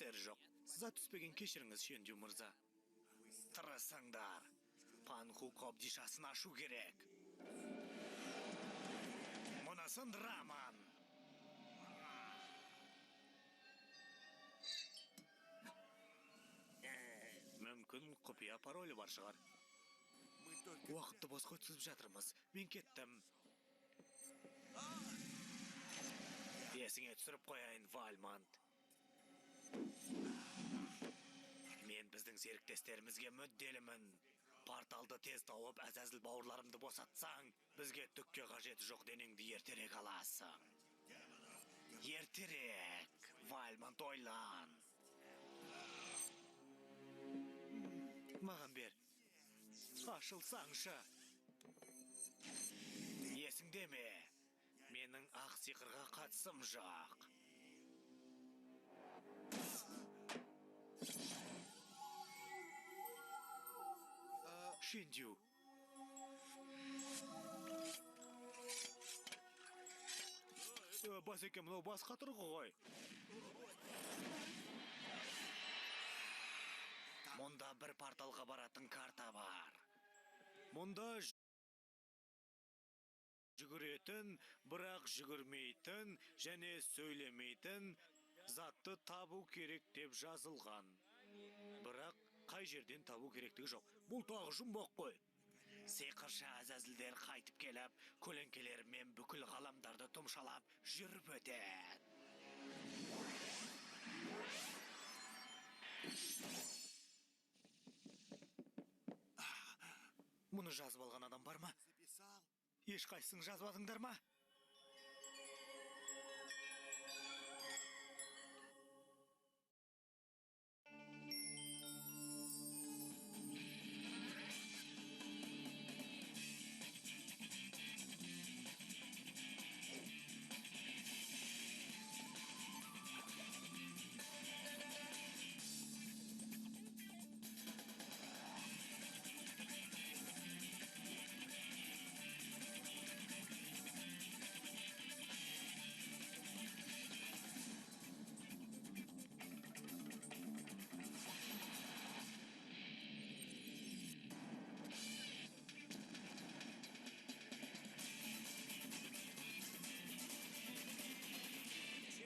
әсері жоқ. Сыза түспеген кешіріңіз, Шенджу мырза. Тырысыңдар. Панху қобдишасын ашу керек. Мұнысын Раман. Мүмкін құпия паролі бар шығар. Уақытты босқа өткізіп жатырмыз. Мен кеттім. Есіңе түсіріп қояйын, Вальмонт. Мен біздің серіктестерімізге мүдделімін. Порталды тез тауып, Азазіл бауырларымды босатсаң, бізге түкке қажеті жоқ денеңді ертерек аласың. Ертерек, Вальмонт, ойлан. Маған бер. Ашылсаңшы. Есіңде ме? Менің ақ сиқырға қатысым жоқ. Шенджу. Басеке, мынау басқа тұрғы ғой. Мұнда бір порталға баратын карта бар. Мұнда жүгіретін, бірақ жүгірмейтін және сөйлемейтін затты табу керек деп жазылған. Бірақ қай жерден табу керектігі жоқ. Бұл тағы жұмбақ қой. Сиқыршы Азазілдер қайтып келіп, көлеңкелерімен бүкіл ғаламдарды тұмшалап жүріп өтеді. Мұны жазып алған адам бар ма? Ешқайсың жазбадыңдар ма?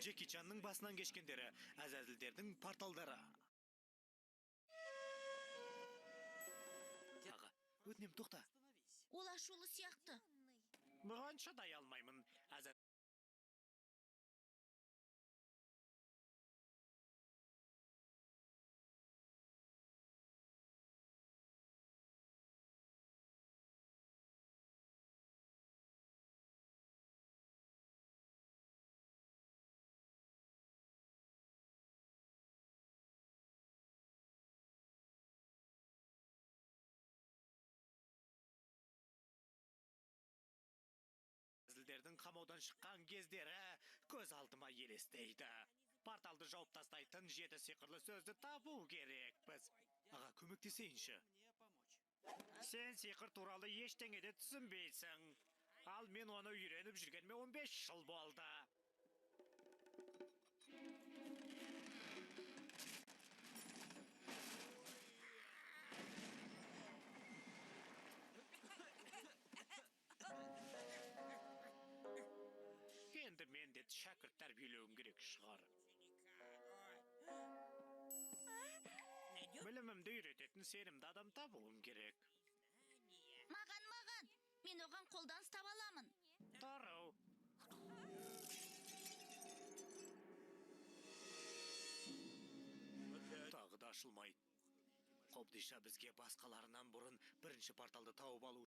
Джеки Чанның басынан кешкендері, Азазілдердің порталдары. Аға, өтінем, тоқта. Ол ашулы сияқты. Бұған шыдай алмаймын. Азазілдердің қамаудан шыққан кездері көз алдыма елестейді. Порталды жауып тастайтын 7 сиқырлы сөзді табу керекпіз. Аға, көмектесейінші. Сен сиқыр туралы ештеңеде түсінбейсің. Ал мен оны үйреніп жүргеніме 15 жыл болды. Енді мен де шәкірт тәрбиелеуім керек шығар. Білімімді үйрететін сенімді адам табуым керек. Маған. Мен оған қолданыс таба аламын. Тарау. Тағы да ашылмайды. Қобдиша бізге басқаларынан бұрын бірінші порталды тауып алу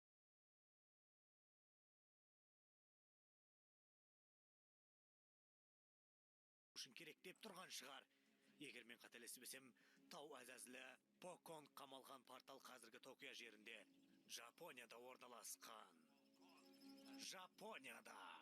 үшін керек деп тұрған шығар. Егер мен қателеспесем, Тау Азазілі Покон қамалған портал қазіргі Токио жерінде, Жапонияда орналасқан. Жапонияда.